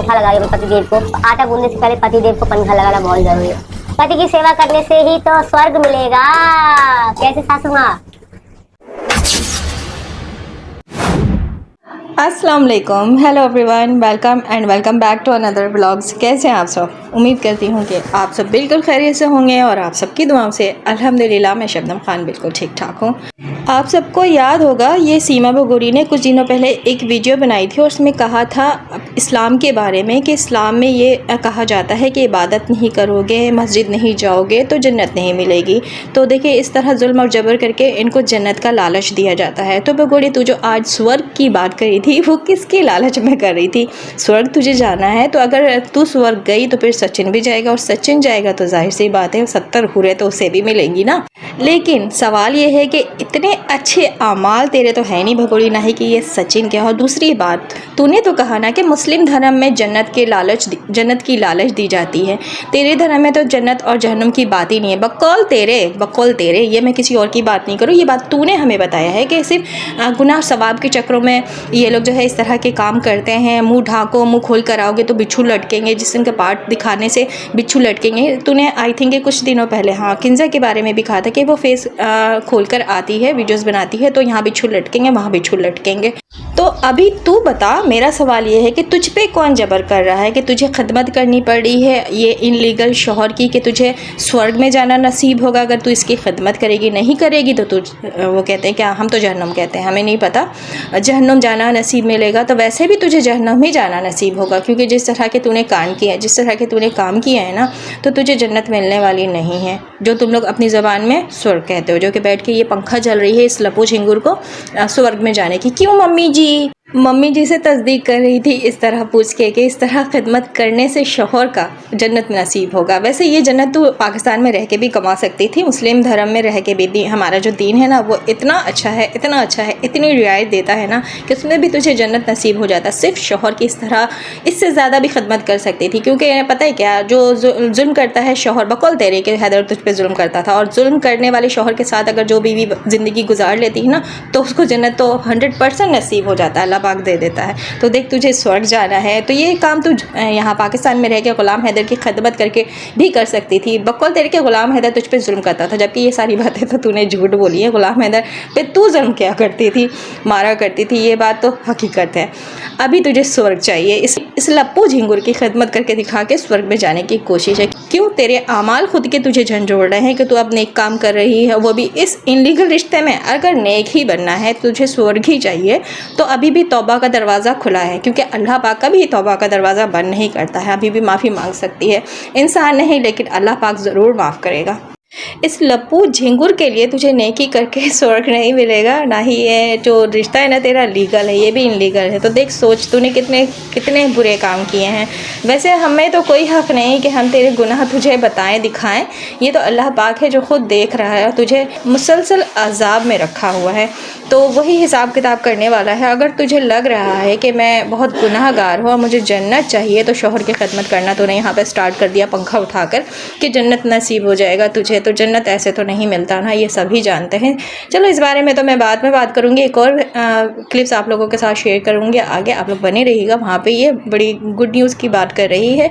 पंखा लगा रही हूँ पतिदेव को। आटा गूंदने से पहले पतिदेव को पंखा लगाना बहुत जरूरी है। पति की सेवा करने से ही तो स्वर्ग मिलेगा। कैसे सासू माँ? अस्सलाम वालेकुम, hello everyone, welcome back to another vlogs. कैसे हैं आप सब? उम्मीद करती हूँ कि आप सब बिल्कुल खैरियत से होंगे और आप सबकी दुआओं से अल्हम्दुलिल्लाह मैं शबनम खान बिल्कुल ठीक ठाक हूँ। आप सबको याद होगा ये सीमा भगोरी ने कुछ दिनों पहले एक वीडियो बनाई थी और उसमें कहा था इस्लाम के बारे में कि इस्लाम में ये कहा जाता है कि इबादत नहीं करोगे, मस्जिद नहीं जाओगे तो जन्नत नहीं मिलेगी। तो देखिए इस तरह जुल्म और जबर करके इनको जन्नत का लालच दिया जाता है। तो भगोरी तू जो आज स्वर्ग की बात करी थी वो किसके लालच में कर रही थी? स्वर्ग तुझे जाना है तो अगर तू स्वर्ग गई तो फिर सचिन भी जाएगा और सचिन जाएगा तो जाहिर सी बात है 70 हुरे तो उसे भी मिलेंगी ना। लेकिन सवाल ये है कि इतने अच्छे अमाल तेरे तो है नहीं भगोड़ी, ना ही कि ये सचिन क्या। और दूसरी बात तूने तो कहा ना कि मुस्लिम धर्म में जन्नत की लालच दी जाती है। तेरे धर्म में तो जन्नत और जहन्नुम की बात ही नहीं है। बकौल तेरे, ये मैं किसी और की बात नहीं करूँ, ये बात तूने हमें बताया है कि सिर्फ गुनाह सवाब के चक्रों में ये लोग जो है इस तरह के काम करते हैं। मुंह ढाको, मुंह खोल कर आओगे तो बिच्छू लटकेंगे, जिसम का पार्ट दिखाने से बिच्छू लटकेंगे। तूने आई थिंक कुछ दिनों पहले किंजा के बारे में भी कहा था कि वो फेस खोल कर आती है, वीडियोस बनाती है, तो यहाँ बिच्छू लटकेंगे, वहाँ बिच्छू लटकेंगे। तो अभी तू बता, मेरा सवाल ये है कि तुझ पे कौन जबर कर रहा है कि तुझे खिदमत करनी पड़ी है ये इनलीगल शौहर की, कि तुझे स्वर्ग में जाना नसीब होगा अगर तू इसकी खिदमत करेगी। नहीं करेगी तो वो कहते हैं क्या, हम तो जहन्नुम कहते हैं, हमें नहीं पता, जहन्नुम जाना नसीब मिलेगा। तो वैसे भी तुझे जहन्नुम ही जाना नसीब होगा, क्योंकि जिस तरह के तूने कांड किया है, जिस तरह के तूने काम किया है ना, तो तुझे जन्नत मिलने वाली नहीं है, जो तुम लोग अपनी ज़बान में स्वर्ग कहते हो, जो कि बैठ के ये पंखा चल रही है इस लपू झिंगुर को स्वर्ग में जाने की। क्यों मम्मी जी से तस्दीक कर रही थी इस तरह पूछ के कि इस तरह खिदमत करने से शौहर का जन्नत नसीब होगा। वैसे ये जन्नत तो पाकिस्तान में रह के भी कमा सकती थी, मुस्लिम धर्म में रह के भी। हमारा जो दीन है ना वो इतना अच्छा है, इतनी रियायत देता है ना कि उसमें भी तुझे जन्नत नसीब हो जाता। सिर्फ शौहर की इस तरह इससे ज़्यादा भी खिदमत कर सकती थी, क्योंकि पता है क्या, जो जुल्म करता है शौहर, बकौल तेरे के हैदर तुझ पे जुल्म करता था, और जुल्म करने वाले शौहर के साथ अगर जो बीवी ज़िंदगी गुजार लेती है ना तो उसको जन्नत तो 100% नसीब हो जाता है, अल्लाह पाक दे देता है। तो देख तुझे स्वर्ग जाना है तो ये काम तू यहाँ पाकिस्तान में रह के गुलाम हैदर की खिदमत करके भी कर सकती थी। बकौल तेरे के गुलाम हैदर तुझ पे जुल्म करता था, जबकि ये सारी बातें तो तूने झूठ बोली है। गुलाम हैदर पे तू जुल्म क्या करती थी, मारा करती थी, ये बात तो हकीकत है। अभी तुझे स्वर्ग चाहिए, इस लप्पू झिंगुर की खिदमत करके दिखा के स्वर्ग में जाने की कोशिश है। क्यों? तेरे आमाल खुद के तुझे झंझोड़ रहे हैं कि तू अब नेक काम कर रही है, वो भी इस इनलीगल रिश्ते में। अगर नेक ही बनना है, तुझे स्वर्ग ही चाहिए, तो अभी भी तौबा का दरवाज़ा खुला है, क्योंकि अल्लाह पाक कभी तौबा का दरवाज़ा बंद नहीं करता है। अभी भी माफ़ी मांग सकती है, इंसान नहीं लेकिन अल्लाह पाक ज़रूर माफ़ करेगा। इस लप्पू झिंगुर के लिए तुझे नेकी करके स्वर्ग नहीं मिलेगा, ना ही ये जो रिश्ता है ना तेरा लीगल है, ये भी इनलीगल है। तो देख सोच तूने कितने बुरे काम किए हैं। वैसे हमें तो कोई हक़ नहीं कि हम तेरे गुनाह तुझे बताएं दिखाएं, ये तो अल्लाह पाक है जो ख़ुद देख रहा है, तुझे मुसलसल अज़ाब में रखा हुआ है, तो वही हिसाब किताब करने वाला है। अगर तुझे लग रहा है कि मैं बहुत गुनाहगार हूँ और मुझे जन्नत चाहिए, तो शौहर की खिदमत करना तूने यहाँ पर स्टार्ट कर दिया पंखा उठाकर कि जन्नत नसीब हो जाएगा तुझे। तो जन्नत ऐसे तो नहीं मिलता ना, ये सभी जानते हैं। चलो इस बारे में तो मैं बाद में बात करूँगी, एक और क्लिप्स आप लोगों के साथ शेयर करूँगी आगे, आप लोग बने रहिएगा। वहाँ पे ये बड़ी गुड न्यूज़ की बात कर रही है।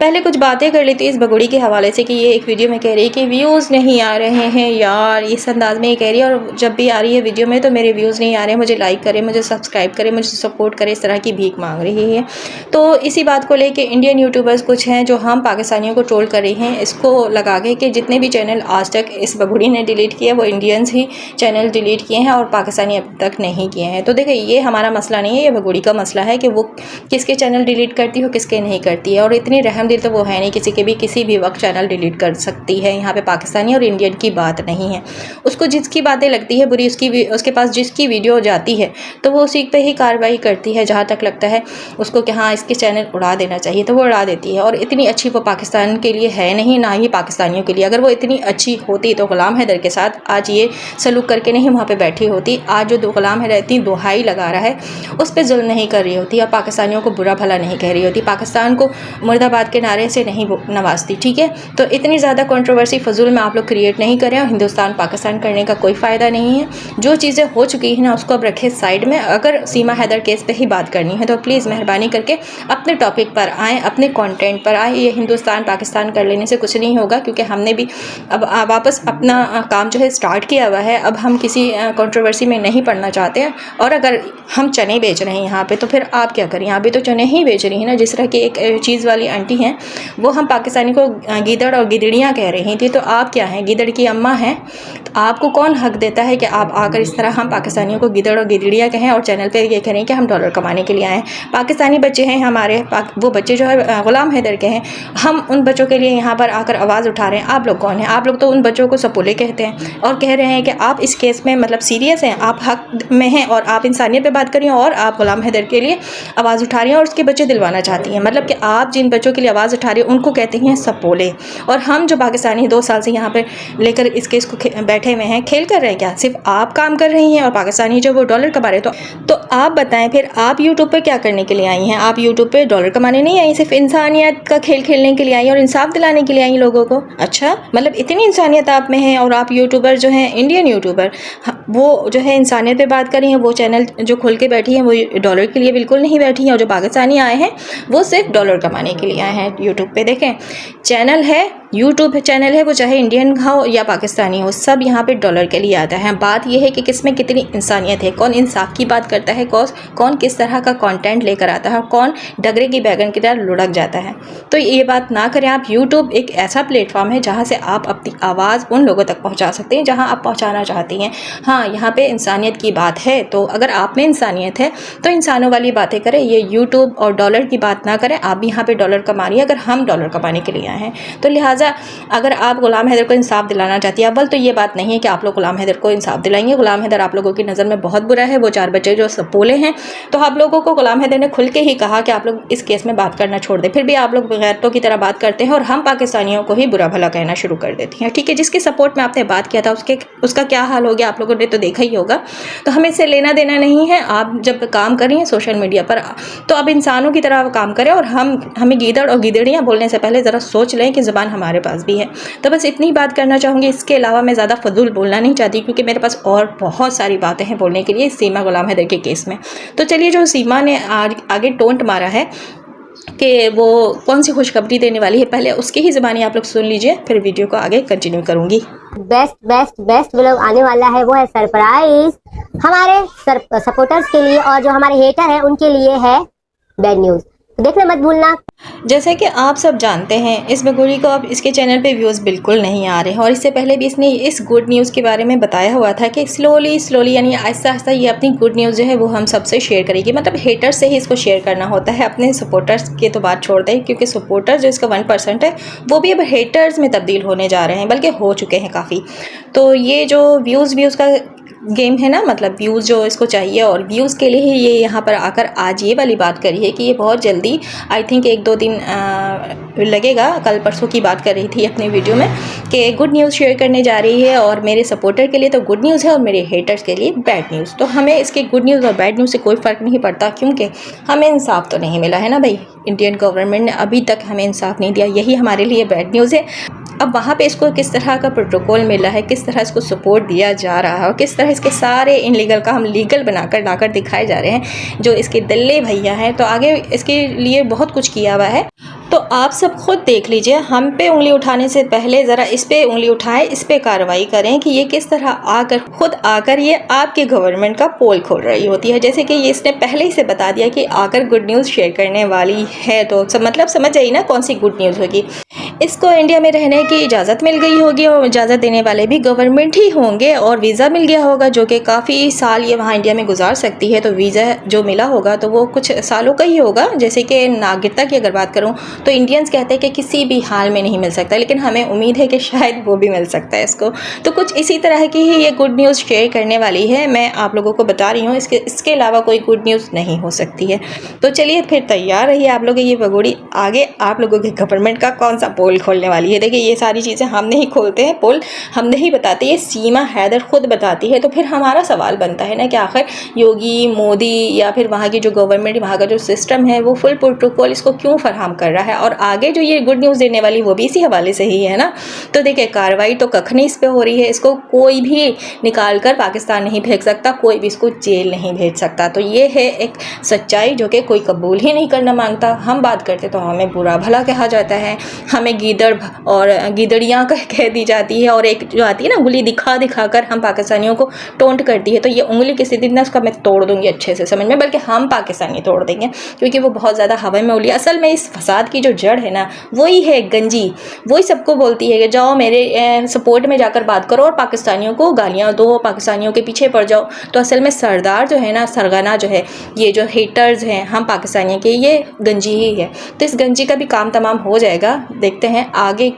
पहले कुछ बातें कर लेती इस भगोड़ी के हवाले से कि ये एक वीडियो में कह रही है कि व्यूज़ नहीं आ रहे हैं यार, इस अंदाज़ में ये कह रही है, और जब भी आ रही है वीडियो में तो मेरे व्यूज़ नहीं आ रहे हैं, मुझे लाइक करें, मुझे सब्सक्राइब करें, मुझे सपोर्ट करें, इस तरह की भीख मांग रही है। तो इसी बात को लेके इंडियन यूट्यूबर्स कुछ हैं जो हम पाकिस्तानियों को ट्रोल कर रही हैं, इसको लगा के कि जितने भी चैनल आज तक इस भगोड़ी ने डिलीट किया वो इंडियंस ही चैनल डिलीट किए हैं और पाकिस्तानी अब तक नहीं किए हैं। तो देखिए ये हमारा मसला नहीं है, ये भगोड़ी का मसला है कि वो किसके चैनल डिलीट करती हो, किसके नहीं करती है। और इतनी रहमदिल तो वो है नहीं, किसी के भी किसी भी वक्त चैनल डिलीट कर सकती है। यहाँ पे पाकिस्तानी और इंडियन की बात नहीं है, उसको जिसकी बातें लगती है बुरी, उसके पास जिसकी वीडियो जाती है तो वो उसी पे ही कार्रवाई करती है। जहाँ तक लगता है उसको कि हाँ इसके चैनल उड़ा देना चाहिए तो वो उड़ा देती है। और इतनी अच्छी वो पाकिस्तान के लिए है नहीं, ना ही पाकिस्तानियों के लिए। अगर वो इतनी अच्छी होती तो गुलाम हैदर के साथ आज ये सलूक करके नहीं वहाँ पे बैठी होती। आज जो गुलाम हैदर इतनी दुहाई लगा रहा है उस पर जुल्म नहीं कर रही होती और पाकिस्तानियों को बुरा भला नहीं कह रही होती, पाकिस्तान को मुर्दाबाद किनारे से नहीं नवाजती, ठीक है। तो इतनी ज़्यादा कंट्रोवर्सी फजूल में आप लोग क्रिएट नहीं करें और हिंदुस्तान पाकिस्तान करने का कोई फ़ायदा नहीं है। जो चीज़ें हो चुकी हैं ना उसको अब रखें साइड में। अगर सीमा हैदर केस पे ही बात करनी है तो प्लीज़ मेहरबानी करके अपने टॉपिक पर आएँ, अपने कंटेंट पर आएँ। ये हिंदुस्तान पाकिस्तान कर लेने से कुछ नहीं होगा, क्योंकि हमने भी अब वापस अपना काम जो है स्टार्ट किया हुआ है। अब हम किसी कंट्रोवर्सी में नहीं पड़ना चाहते हैं। और अगर हम चने बेच रहे हैं यहाँ पे तो फिर आप क्या करें, यहाँ पे तो चने ही बेच रही हैं ना। जिस तरह की एक चीज़ वाली आंटी हैं, वो हम पाकिस्तानी को गीदड़ और गिदड़ियाँ कह रही थी, तो आप क्या हैं, गिदड़ की अम्मा हैं। तो आपको कौन हक देता है कि आप आकर इस तरह हम पाकिस्तानियों को गिदड़ और गिदड़ियाँ कहें और चैनल पे ये करें कि हम डॉलर कमाने के लिए आए हैं। पाकिस्तानी बच्चे हैं हमारे, वो बच्चे जो है ग़ुलाम हैदर के हैं, हम उन बच्चों के लिए यहाँ पर आकर आवाज़ उठा रहे हैं। आप लोग कौन हैं? आप लोग तो उन बच्चों को सपोले कहते हैं और कह रहे हैं कि आप इस केस में मतलब सीरियस हैं, आप हक में हैं और आप इंसानियत पे बात करिए और आप ग़ुलाम हैदर के लिए आवाज़ उठा रही हैं और उसके बच्चे दिलवाना चाहती हैं। मतलब कि आप जिन बच्चों के लिए आवाज़ उठा रही हैं उनको कहते हैं सपोले। और हम जो पाकिस्तानी 2 साल से यहाँ पर लेकर इस केस को बैठे हुए हैं, खेल कर रहे हैं क्या? सिर्फ आप काम कर रही हैं और पाकिस्तानी जो वो डॉलर कमा रहे। तो आप बताएं फिर आप यूट्यूब पर क्या करने के लिए आई हैं? आप यूट्यूब पर डॉलर कमाने नहीं आई, सिर्फ इंसानियत का खेल खेलने के लिए आई और इंसाफ दिलाने के लिए आई लोगों को। अच्छा, मतलब इतनी इंसानियत आप में है और आप यूट्यूबर जो हैं, इंडियन यूट्यूबर, वो जो है इंसानियत पे बात कर रही हैं। वो चैनल जो खोल के बैठी हैं वो डॉलर के लिए बिल्कुल नहीं बैठी हैं और जो पाकिस्तानी आए हैं वो सिर्फ डॉलर कमाने के लिए आए हैं यूट्यूब पे। देखें, चैनल है, यूट्यूब चैनल है, वो चाहे इंडियन हो या पाकिस्तानी हो, सब यहाँ पे डॉलर के लिए आता है। बात यह है कि किस में कितनी इंसानियत है, कौन इंसाफ की बात करता है, कौन किस तरह का कंटेंट लेकर आता है, कौन डगरे की बैगन की तरह लुढ़क जाता है। तो ये बात ना करें आप। यूट्यूब एक ऐसा प्लेटफॉर्म है जहाँ से आप अपनी आवाज़ उन लोगों तक पहुँचा सकते हैं जहाँ आप पहुँचाना चाहती हैं। हाँ, यहाँ पे इंसानियत की बात है, तो अगर आप में इंसानियत है तो इंसानों वाली बातें करें। ये यूट्यूब और डॉलर की बात ना करें। आप भी यहाँ पे डॉलर कमा रही हैं, अगर हम डॉलर कमाने के लिए आए हैं। तो लिहाजा अगर आप ग़ुलाम हैदर को इंसाफ दिलाना चाहती है, अव्वल तो ये बात नहीं है कि आप लोग ग़ुलाम हैदर को इंसाफ दिलाएंगे। ग़ुलाम हैदर आप लोगों की नज़र में बहुत बुरा है, वो 4 बच्चे जो सपोले हैं। तो आप लोगों को ग़ुलाम हैदर ने खुल के ही कहा कि आप लोग इस केस में बात करना छोड़ दें, फिर भी आप लोग गैरतों की तरह बात करते हैं और हम पाकिस्तानियों को ही बुरा भला कहना शुरू कर देती हैं। ठीक है, जिसके सपोर्ट में आपने बात किया था उसका क्या हाल हो गया आप लोगों ने तो देखा ही होगा। तो हमें इससे लेना देना नहीं है। आप जब काम कर रही हैं सोशल मीडिया पर तो अब इंसानों की तरह काम करें और हमें गीदड़ और गिदड़ियाँ बोलने से पहले ज़रा सोच लें कि ज़बान हमारे पास भी है। तो बस इतनी बात करना चाहूँगी, इसके अलावा मैं ज़्यादा फजूल बोलना नहीं चाहती क्योंकि मेरे पास और बहुत सारी बातें हैं बोलने के लिए सीमा ग़ुलाम हैदर के केस में। तो चलिए, जो सीमा ने आगे टोंट मारा है कि वो कौन सी खुशखबरी देने वाली है, पहले उसकी ही ज़बानी आप लोग सुन लीजिए, फिर वीडियो को आगे कंटिन्यू करूँगी। बेस्ट व्लॉग आने वाला है, वो है सरप्राइज हमारे सपोर्टर्स के लिए और जो हमारे हेटर हैं उनके लिए है बैड न्यूज़। तो देखना मत भूलना। जैसे कि आप सब जानते हैं, इस बगोरी को अब इसके चैनल पे व्यूज़ बिल्कुल नहीं आ रहे हैं और इससे पहले भी इसने इस गुड न्यूज़ के बारे में बताया हुआ था कि स्लोली यानी आहिस्ता आहिस्ता ये अपनी गुड न्यूज़ जो है वो हम सबसे शेयर करेगी। मतलब हेटर्स से ही इसको शेयर करना होता है, अपने सपोर्टर्स की तो बात छोड़ दें, क्योंकि सपोर्टर जो इसका 1% है वो भी अब हेटर्स में तब्दील होने जा रहे हैं, बल्कि हो चुके हैं काफ़ी। तो ये जो व्यूज़ का गेम है ना, मतलब व्यूज़ जो इसको चाहिए और व्यूज़ के लिए ही ये यहाँ पर आकर आज ये वाली बात करी है कि ये बहुत जल्दी, आई थिंक 1-2 दिन लगेगा, कल परसों की बात कर रही थी अपने वीडियो में कि गुड न्यूज़ शेयर करने जा रही है। और मेरे सपोर्टर के लिए तो गुड न्यूज़ है और मेरे हेटर्स के लिए बैड न्यूज़। तो हमें इसके गुड न्यूज़ और बैड न्यूज़ से कोई फ़र्क नहीं पड़ता, क्योंकि हमें इंसाफ तो नहीं मिला है ना भाई। इंडियन गवर्नमेंट ने अभी तक हमें इंसाफ नहीं दिया, यही हमारे लिए बैड न्यूज़ है। अब वहाँ पे इसको किस तरह का प्रोटोकॉल मिला है, किस तरह इसको सपोर्ट दिया जा रहा है और किस तरह इसके सारे इनलीगल का हम लीगल बनाकर लाकर दिखाए जा रहे हैं जो इसके दल्ले भैया हैं। तो आगे इसके लिए बहुत कुछ किया हुआ है, तो आप सब खुद देख लीजिए। हम पे उंगली उठाने से पहले ज़रा इस पे उंगली उठाएं, इस पे कार्रवाई करें कि ये किस तरह खुद आकर ये आपके गवर्नमेंट का पोल खोल रही होती है। जैसे कि ये इसने पहले ही से बता दिया कि आकर गुड न्यूज़ शेयर करने वाली है, तो मतलब समझ जाइए ना कौन सी गुड न्यूज़ होगी। इसको इंडिया में रहने की इजाज़त मिल गई होगी और इजाज़त देने वाले भी गवर्नमेंट ही होंगे और वीज़ा मिल गया होगा जो कि काफ़ी साल ये वहाँ इंडिया में गुजार सकती है। तो वीज़ा जो मिला होगा तो वो कुछ सालों का ही होगा। जैसे कि नागरिकता की अगर बात करूँ तो इंडियंस कहते हैं कि किसी भी हाल में नहीं मिल सकता, लेकिन हमें उम्मीद है कि शायद वो भी मिल सकता है इसको। तो कुछ इसी तरह की ही ये गुड न्यूज़ शेयर करने वाली है, मैं आप लोगों को बता रही हूँ। इसके अलावा कोई गुड न्यूज़ नहीं हो सकती है। तो चलिए फिर तैयार रहिए आप लोग, ये भगोड़ी आगे आप लोगों के गवर्नमेंट का कौन सा पोल पोल खोलने वाली है। देखिए ये सारी चीज़ें हम नहीं खोलते हैं पोल, हम नहीं बताते, ये सीमा हैदर खुद बताती है। तो फिर हमारा सवाल बनता है ना कि आखिर योगी, मोदी या फिर वहाँ की जो गवर्नमेंट, वहाँ का जो सिस्टम है वो फुल प्रोटोकॉल इसको क्यों फराहम कर रहा है, और आगे जो ये गुड न्यूज़ देने वाली वो भी इसी हवाले से ही है ना। तो देखिए कार्रवाई तो कख नहीं इस पर हो रही है, इसको कोई भी निकाल कर पाकिस्तान नहीं भेज सकता, कोई भी इसको जेल नहीं भेज सकता। तो ये है एक सच्चाई जो कि कोई कबूल ही नहीं करना मांगता। हम बात करते तो हमें बुरा भला कहा जाता है, हमें गीदड़ और गीदड़ियाँ कह दी जाती है, और एक जो आती है ना उंगली दिखा दिखा कर हम पाकिस्तानियों को टोंट करती है। तो ये उंगली किसी दिन ना उसका मैं तोड़ दूंगी अच्छे से, समझ में, बल्कि हम पाकिस्तानी तोड़ देंगे, क्योंकि वो बहुत ज़्यादा हवा में उली। असल में इस फसाद की जो जड़ है ना वही है गंजी, वही सबको बोलती है कि जाओ मेरे सपोर्ट में जाकर बात करो और पाकिस्तानियों को गालियाँ दो, पाकिस्तानियों के पीछे पड़ जाओ। तो असल में सरदार जो है ना, सरगना जो है, ये जो हेटर्स हैं हम पाकिस्तानियों के, ये गंजी ही है। तो इस गंजी का भी काम तमाम हो जाएगा। देखते हैं आगे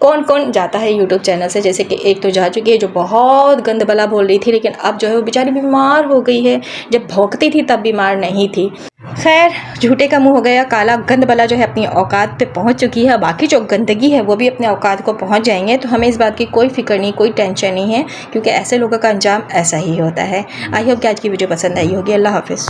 कौन कौन जाता है यूट्यूब चैनल से। जैसे कि एक तो जा चुकी है जो बहुत गंद बला बोल रही थी, लेकिन अब जो है वो बेचारी बीमार हो गई है, जब भौंकती थी तब बीमार नहीं थी। खैर झूठे का मुंह हो गया काला, गंद बला जो है अपनी औकात पे पहुंच चुकी है, बाकी जो गंदगी है वो भी अपने औकात को पहुंच जाएंगे। तो हमें इस बात की कोई फिक्र नहीं, कोई टेंशन नहीं है, क्योंकि ऐसे लोगों का अंजाम ऐसा ही होता है। आई होप कि आज की वीडियो पसंद आई होगी। अल्लाह हाफिज़।